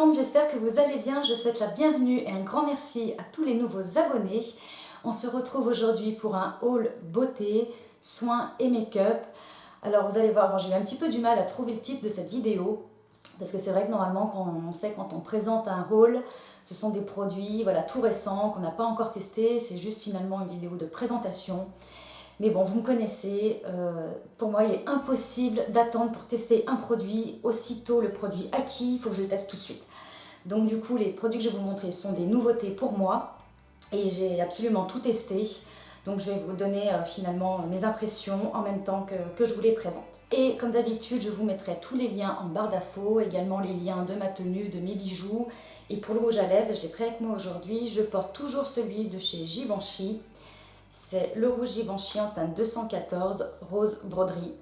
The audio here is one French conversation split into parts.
monde, j'espère que vous allez bien. Je souhaite la bienvenue et un grand merci à tous les nouveaux abonnés. On se retrouve aujourd'hui pour un haul beauté, soins et make-up. Alors vous allez voir, j'ai eu un petit peu du mal à trouver le titre de cette vidéo parce que c'est vrai que normalement quand on présente un haul, ce sont des produits voilà, tout récents qu'on n'a pas encore testés, c'est juste finalement une vidéo de présentation. Mais bon, vous me connaissez, pour moi il est impossible d'attendre pour tester un produit, aussitôt le produit acquis, il faut que je le teste tout de suite. Donc du coup, les produits que je vais vous montrer sont des nouveautés pour moi et j'ai absolument tout testé. Donc je vais vous donner finalement mes impressions en même temps que je vous les présente. Et comme d'habitude, je vous mettrai tous les liens en barre d'infos, également les liens de ma tenue, de mes bijoux. Et pour le rouge à lèvres, je l'ai pris avec moi aujourd'hui, je porte toujours celui de chez Givenchy. C'est le rouge Givenchy en teinte 214 rose broderie,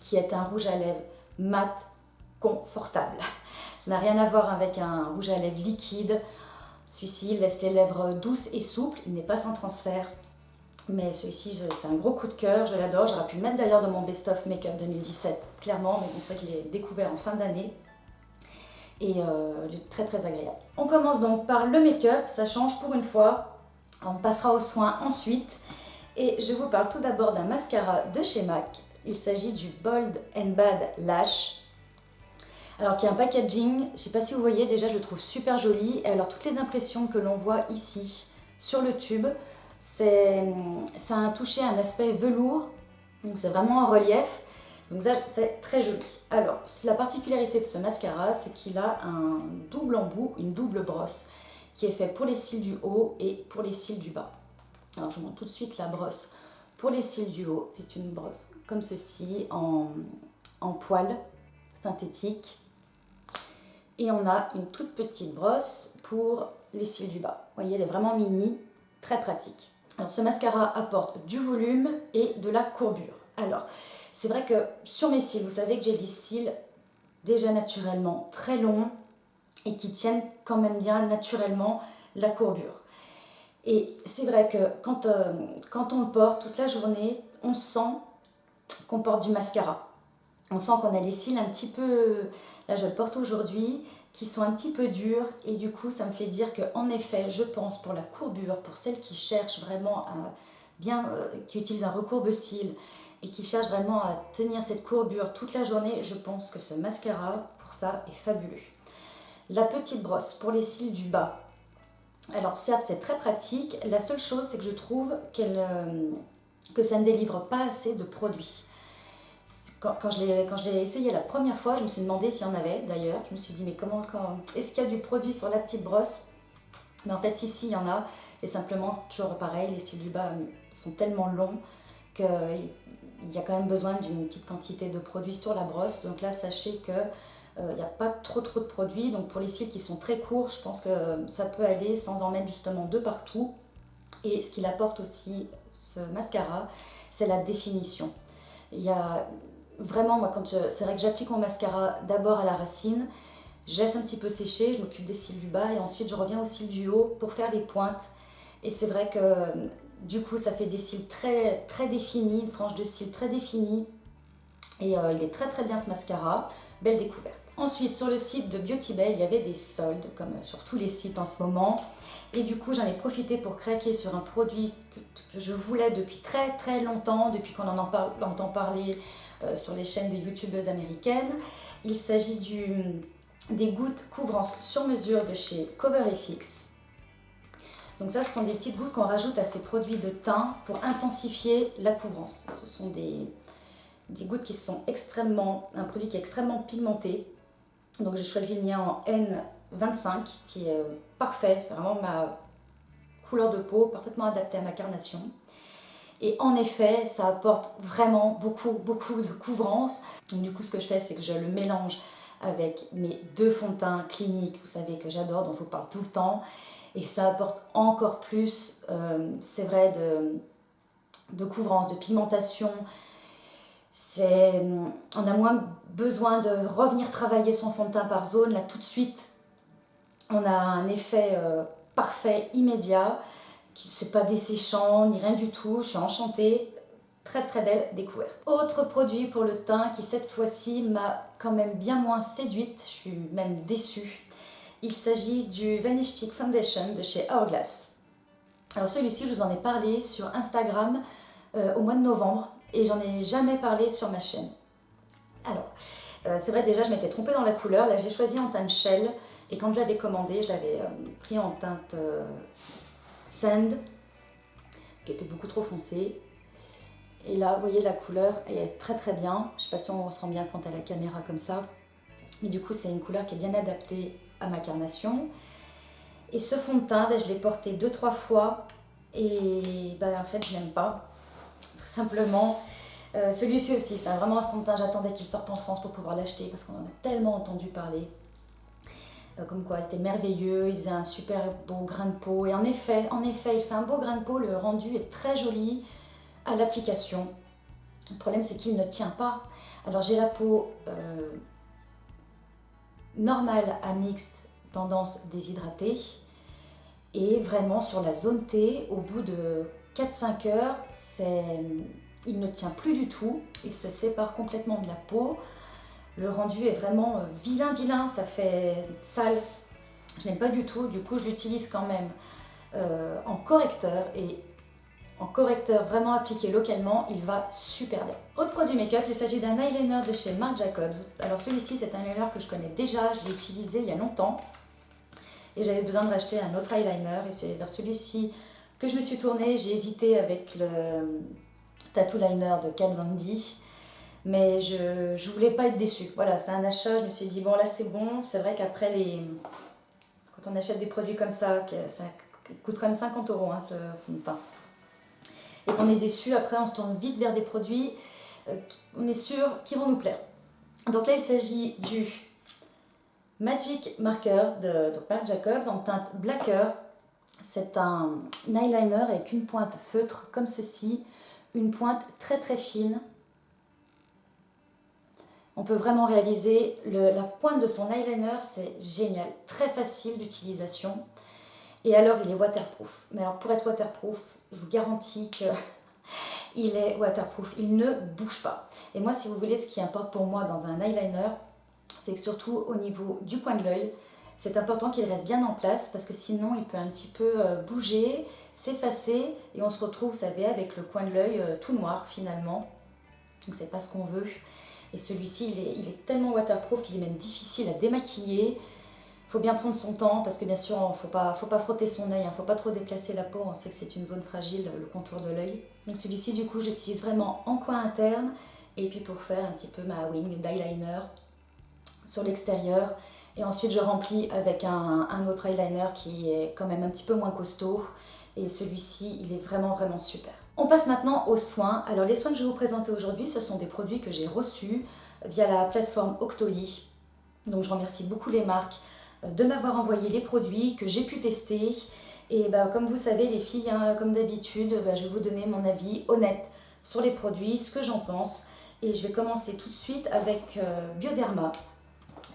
qui est un rouge à lèvres mat confortable. Ça n'a rien à voir avec un rouge à lèvres liquide. Celui-ci laisse les lèvres douces et souples, il n'est pas sans transfert. Mais celui-ci, c'est un gros coup de cœur, je l'adore. J'aurais pu le mettre d'ailleurs dans mon best-of make-up 2017, clairement, mais c'est vrai que je l'ai découvert en fin d'année. Et il est très très agréable. On commence donc par le make-up, ça change pour une fois. On passera aux soins ensuite. Et je vous parle tout d'abord d'un mascara de chez MAC. Il s'agit du Bold and Bad Lash. Alors qui a un packaging, je ne sais pas si vous voyez, déjà je le trouve super joli. Et alors toutes les impressions que l'on voit ici sur le tube, ça a un touché, un aspect velours. Donc c'est vraiment en relief. Donc ça c'est très joli. Alors la particularité de ce mascara, c'est qu'il a un double embout, une double brosse, qui est fait pour les cils du haut et pour les cils du bas. Alors je vous montre tout de suite la brosse. Pour les cils du haut, c'est une brosse comme ceci, en poil synthétique. Et on a une toute petite brosse pour les cils du bas. Vous voyez, elle est vraiment mini, très pratique. Alors ce mascara apporte du volume et de la courbure. Alors, c'est vrai que sur mes cils, vous savez que j'ai des cils déjà naturellement très longs et qui tiennent quand même bien naturellement la courbure. Et c'est vrai que quand on le porte toute la journée, on sent qu'on porte du mascara. On sent qu'on a les cils un petit peu, là je le porte aujourd'hui, qui sont un petit peu durs. Et du coup, ça me fait dire qu'en effet, je pense pour la courbure, pour celles qui cherchent vraiment à bien, qui utilisent un recourbe-cils et qui cherchent vraiment à tenir cette courbure toute la journée, je pense que ce mascara, pour ça, est fabuleux. La petite brosse pour les cils du bas. Alors certes, c'est très pratique. La seule chose, c'est que je trouve que ça ne délivre pas assez de produits. Quand je l'ai essayé la première fois, je me suis demandé s'il y en avait d'ailleurs. Je me suis dit, mais est-ce qu'il y a du produit sur la petite brosse? Mais en fait, si, il y en a. Et simplement, c'est toujours pareil, les cils du bas sont tellement longs qu'il y a quand même besoin d'une petite quantité de produit sur la brosse. Donc là, sachez que il n'y a pas trop de produits, donc pour les cils qui sont très courts, je pense que ça peut aller sans en mettre justement de partout. Et ce qu'il apporte aussi, ce mascara, c'est la définition. Il y a vraiment, moi, c'est vrai que j'applique mon mascara d'abord à la racine, je laisse un petit peu sécher, je m'occupe des cils du bas et ensuite je reviens aux cils du haut pour faire les pointes. Et c'est vrai que du coup, ça fait des cils très, très définis, une frange de cils très définie. Et il est très très bien ce mascara, belle découverte. Ensuite, sur le site de Beauty Bay, il y avait des soldes, comme sur tous les sites en ce moment. Et du coup, j'en ai profité pour craquer sur un produit que je voulais depuis très très longtemps, depuis qu'on entend parler sur les chaînes des youtubeuses américaines. Il s'agit des gouttes couvrance sur mesure de chez CoverFX. Donc ça, ce sont des petites gouttes qu'on rajoute à ces produits de teint pour intensifier la couvrance. Ce sont des gouttes qui sont un produit qui est extrêmement pigmenté. Donc j'ai choisi le mien en N25 qui est parfait, c'est vraiment ma couleur de peau, parfaitement adaptée à ma carnation. Et en effet, ça apporte vraiment beaucoup de couvrance. Donc du coup, ce que je fais, c'est que je le mélange avec mes deux fonds de teint cliniques, vous savez que j'adore, dont je vous parle tout le temps. Et ça apporte encore plus, c'est vrai, de couvrance, de pigmentation. On a moins besoin de revenir travailler son fond de teint par zone. Là, tout de suite, on a un effet parfait, immédiat. C'est pas desséchant, ni rien du tout. Je suis enchantée. Très très belle découverte. Autre produit pour le teint qui cette fois-ci m'a quand même bien moins séduite. Je suis même déçue. Il s'agit du Vanish Stick Foundation de chez Hourglass. Alors celui-ci, je vous en ai parlé sur Instagram au mois de novembre et j'en ai jamais parlé sur ma chaîne. Alors, c'est vrai, déjà je m'étais trompée dans la couleur. Là, j'ai choisi en teinte Shell et quand je l'avais commandé, je l'avais pris en teinte Sand, qui était beaucoup trop foncée. Et là, vous voyez, la couleur, elle est très très bien. Je ne sais pas si on se rend bien compte à la caméra comme ça. Mais du coup, c'est une couleur qui est bien adaptée à ma carnation. Et ce fond de teint, je l'ai porté 2-3 fois. Et en fait, je n'aime pas. Tout simplement. Celui-ci aussi, c'est vraiment un fond de teint. J'attendais qu'il sorte en France pour pouvoir l'acheter parce qu'on en a tellement entendu parler. Comme quoi, il était merveilleux, il faisait un super beau grain de peau. Et en effet, il fait un beau grain de peau. Le rendu est très joli à l'application. Le problème, c'est qu'il ne tient pas. Alors, j'ai la peau normale à mixte, tendance déshydratée. Et vraiment, sur la zone T, au bout de 4-5 heures, il ne tient plus du tout. Il se sépare complètement de la peau. Le rendu est vraiment vilain, ça fait sale. Je n'aime pas du tout, du coup je l'utilise quand même en correcteur. Et en correcteur vraiment appliqué localement, il va super bien. Autre produit make-up, il s'agit d'un eyeliner de chez Marc Jacobs. Alors celui-ci, c'est un eyeliner que je connais déjà, je l'ai utilisé il y a longtemps. Et j'avais besoin de racheter un autre eyeliner et c'est vers celui-ci que je me suis tournée. J'ai hésité avec le Tattoo Liner de Kat Von D. Mais je voulais pas être déçue. Voilà, c'est un achat, je me suis dit, bon là c'est bon. C'est vrai qu'après, quand on achète des produits comme ça coûte quand même 50 € hein, ce fond de teint. Et qu'on est déçu, après on se tourne vite vers des produits, on est sûr qu'ils vont nous plaire. Donc là il s'agit du Magic Marker de Marc Jacobs en teinte Blacker. C'est un eyeliner avec une pointe feutre comme ceci, une pointe très très fine. On peut vraiment réaliser la pointe de son eyeliner, c'est génial, très facile d'utilisation. Et alors il est waterproof. Mais alors pour être waterproof, je vous garantis qu'il est waterproof, il ne bouge pas. Et moi, si vous voulez, ce qui importe pour moi dans un eyeliner, c'est que surtout au niveau du coin de l'œil, c'est important qu'il reste bien en place parce que sinon il peut un petit peu bouger, s'effacer et on se retrouve, vous savez, avec le coin de l'œil tout noir finalement. Donc c'est pas ce qu'on veut. Et celui-ci, il est tellement waterproof qu'il est même difficile à démaquiller. Il faut bien prendre son temps parce que bien sûr, il ne faut pas frotter son œil, il ne faut pas trop déplacer la peau. On sait que c'est une zone fragile, le contour de l'œil. Donc celui-ci, du coup, j'utilise vraiment en coin interne et puis pour faire un petit peu ma wing d'eyeliner sur l'extérieur. Et ensuite, je remplis avec un autre eyeliner qui est quand même un petit peu moins costaud. Et celui-ci, il est vraiment super. On passe maintenant aux soins. Alors les soins que je vais vous présenter aujourd'hui, ce sont des produits que j'ai reçus via la plateforme Octoly. Donc je remercie beaucoup les marques de m'avoir envoyé les produits que j'ai pu tester. Et comme vous savez les filles, hein, comme d'habitude, je vais vous donner mon avis honnête sur les produits, ce que j'en pense. Et je vais commencer tout de suite avec Bioderma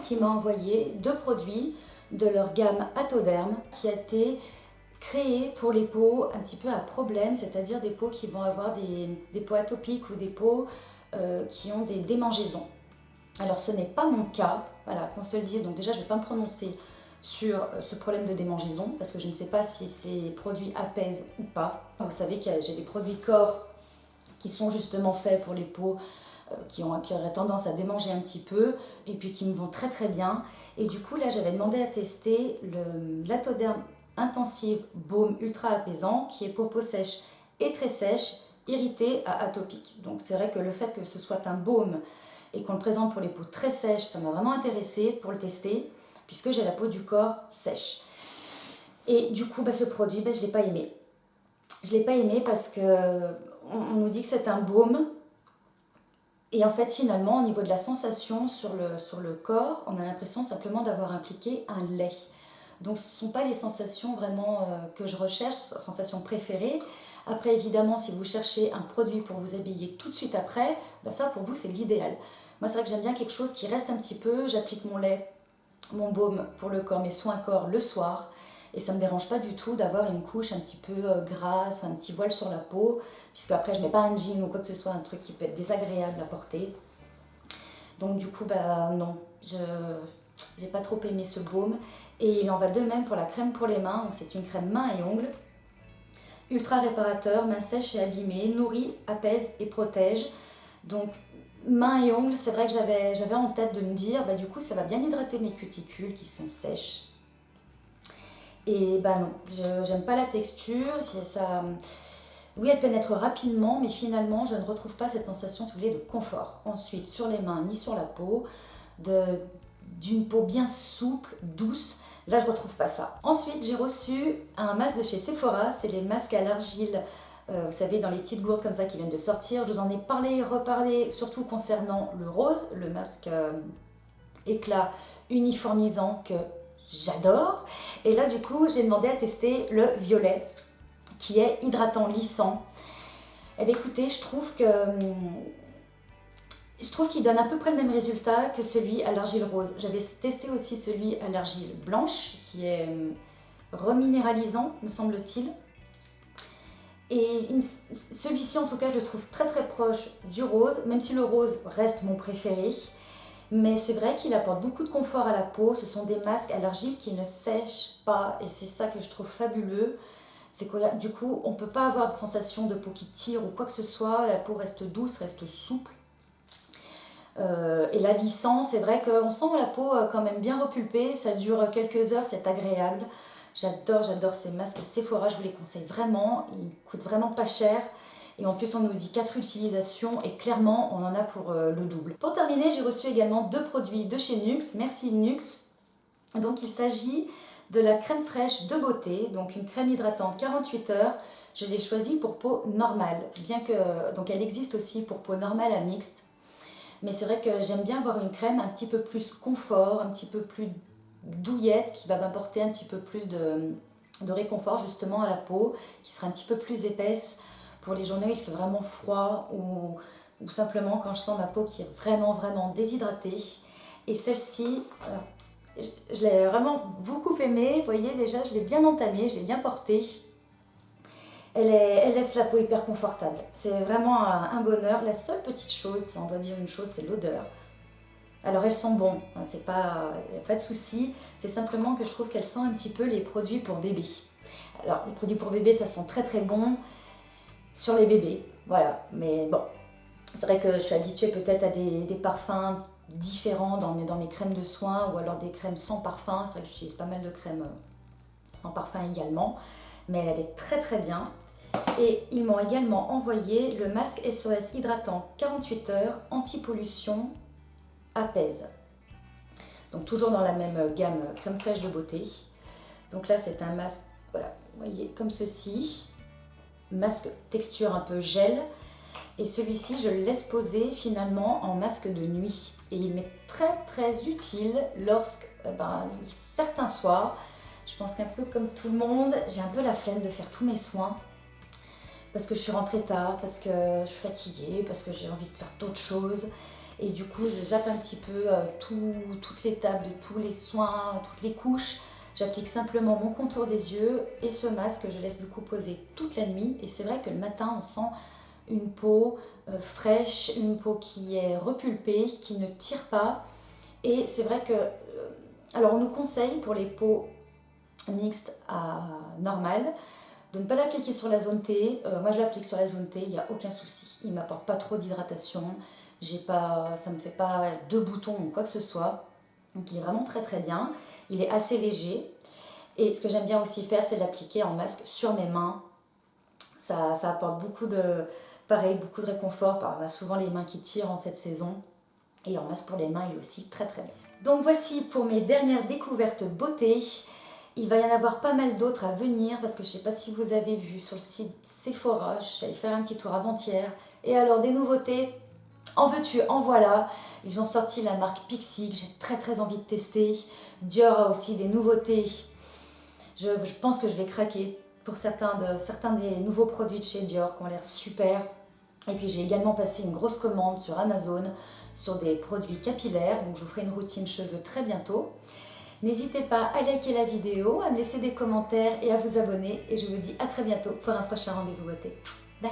qui m'a envoyé 2 produits de leur gamme Atoderm qui a été créé pour les peaux un petit peu à problème, c'est-à-dire des peaux qui vont avoir des peaux atopiques ou des peaux qui ont des démangeaisons. Alors ce n'est pas mon cas, voilà, qu'on se le dise, donc déjà je ne vais pas me prononcer sur ce problème de démangeaison parce que je ne sais pas si ces produits apaisent ou pas. Vous savez que j'ai des produits corps qui sont justement faits pour les peaux qui auraient tendance à démanger un petit peu et puis qui me vont très bien. Et du coup là j'avais demandé à tester l'Atoderm Intensive Baume Ultra Apaisant qui est pour peau sèche et très sèche, irritée à atopique. Donc c'est vrai que le fait que ce soit un baume et qu'on le présente pour les peaux très sèches, ça m'a vraiment intéressée pour le tester puisque j'ai la peau du corps sèche. Et du coup ce produit, je ne l'ai pas aimé. Je ne l'ai pas aimé parce qu'on nous dit que c'est un baume et en fait finalement au niveau de la sensation sur le corps, on a l'impression simplement d'avoir appliqué un lait. Donc ce ne sont pas les sensations vraiment que je recherche, sensations préférées. Après évidemment si vous cherchez un produit pour vous habiller tout de suite après, ça pour vous c'est l'idéal. Moi c'est vrai que j'aime bien quelque chose qui reste un petit peu, j'applique mon lait, mon baume pour le corps, mes soins corps le soir. Et ça ne me dérange pas du tout d'avoir une couche un petit peu grasse, un petit voile sur la peau, puisque après je ne mets pas un jean ou quoi que ce soit, un truc qui peut être désagréable à porter. Donc du coup non, j'ai pas trop aimé ce baume. Et il en va de même pour la crème pour les mains, donc c'est une crème main et ongles. Ultra réparateur, main sèche et abîmée, nourrit, apaise et protège. Donc mains et ongles, c'est vrai que j'avais en tête de me dire, bah, du coup ça va bien hydrater mes cuticules qui sont sèches. Et bah non, j'aime pas la texture, ça... Oui, elle pénètre rapidement, mais finalement, je ne retrouve pas cette sensation, si vous voulez, de confort. Ensuite, sur les mains ni sur la peau, d'une peau bien souple, douce. Là, je ne retrouve pas ça. Ensuite, j'ai reçu un masque de chez Sephora. C'est les masques à l'argile, vous savez, dans les petites gourdes comme ça qui viennent de sortir. Je vous en ai parlé, reparlé, surtout concernant le rose, le masque éclat uniformisant que j'adore. Et là, du coup, j'ai demandé à tester le violet, qui est hydratant, lissant. Eh bien écoutez, je trouve qu'il donne à peu près le même résultat que celui à l'argile rose. J'avais testé aussi celui à l'argile blanche, qui est reminéralisant, me semble-t-il. Et celui-ci, en tout cas, je le trouve très très proche du rose, même si le rose reste mon préféré. Mais c'est vrai qu'il apporte beaucoup de confort à la peau. Ce sont des masques à l'argile qui ne sèchent pas, et c'est ça que je trouve fabuleux. C'est que du coup, on ne peut pas avoir de sensation de peau qui tire ou quoi que ce soit. La peau reste douce, reste souple. Et la lissant, c'est vrai qu'on sent la peau quand même bien repulpée. Ça dure quelques heures, c'est agréable. J'adore ces masques Sephora, je vous les conseille vraiment. Ils coûtent vraiment pas cher. Et en plus, on nous dit 4 utilisations et clairement, on en a pour le double. Pour terminer, j'ai reçu également 2 produits de chez Nuxe. Merci Nuxe. Donc, il s'agit de la crème fraîche de beauté, donc une crème hydratante 48 heures. Je l'ai choisie pour peau normale, bien que donc elle existe aussi pour peau normale à mixte. Mais c'est vrai que j'aime bien avoir une crème un petit peu plus confort, un petit peu plus douillette, qui va m'apporter un petit peu plus de réconfort justement à la peau, qui sera un petit peu plus épaisse pour les journées où il fait vraiment froid ou simplement quand je sens ma peau qui est vraiment déshydratée. Et celle-ci, je l'ai vraiment beaucoup aimée, vous voyez déjà je l'ai bien entamée, je l'ai bien portée. Elle laisse la peau hyper confortable, c'est vraiment un bonheur. La seule petite chose, si on doit dire une chose, c'est l'odeur. Alors elles sont bonnes, hein, il n'y a pas de souci, c'est simplement que je trouve qu'elles sentent un petit peu les produits pour bébé. Alors les produits pour bébé ça sent très bon sur les bébés, voilà, mais bon, c'est vrai que je suis habituée peut-être à des parfums différents dans mes crèmes de soins ou alors des crèmes sans parfum. C'est vrai que j'utilise pas mal de crèmes sans parfum également, mais elle est très bien. Et ils m'ont également envoyé le masque SOS hydratant 48 heures anti-pollution apaise. Donc toujours dans la même gamme crème fraîche de beauté. Donc là c'est un masque, voilà, vous voyez, comme ceci. Masque texture un peu gel. Et celui-ci, je le laisse poser finalement en masque de nuit. Et il m'est très utile lorsque, certains soirs, je pense qu'un peu comme tout le monde, j'ai un peu la flemme de faire tous mes soins. Parce que je suis rentrée tard, parce que je suis fatiguée, parce que j'ai envie de faire d'autres choses. Et du coup, je zappe un petit peu toute l'étape de tous les soins, toutes les couches. J'applique simplement mon contour des yeux et ce masque, je laisse du coup poser toute la nuit. Et c'est vrai que le matin, on sent une peau fraîche, une peau qui est repulpée, qui ne tire pas. Et c'est vrai que, alors on nous conseille pour les peaux mixtes à normales, de ne pas l'appliquer sur la zone T. Moi je l'applique sur la zone T, il n'y a aucun souci. Il ne m'apporte pas trop d'hydratation, ça ne me fait pas de boutons ou quoi que ce soit. Donc il est vraiment très bien. Il est assez léger. Et ce que j'aime bien aussi faire, c'est l'appliquer en masque sur mes mains. Ça apporte beaucoup de réconfort. On a souvent les mains qui tirent en cette saison. Et en masque pour les mains, il est aussi très bien. Donc voici pour mes dernières découvertes beauté. Il va y en avoir pas mal d'autres à venir parce que je ne sais pas si vous avez vu sur le site Sephora, je suis allée faire un petit tour avant-hier. Et alors des nouveautés, en veux-tu, en voilà. Ils ont sorti la marque Pixi que j'ai très envie de tester. Dior a aussi des nouveautés. Je pense que je vais craquer pour certains des nouveaux produits de chez Dior qui ont l'air super. Et puis j'ai également passé une grosse commande sur Amazon sur des produits capillaires. Donc je vous ferai une routine cheveux très bientôt. N'hésitez pas à liker la vidéo, à me laisser des commentaires et à vous abonner. Et je vous dis à très bientôt pour un prochain rendez-vous beauté. Bye!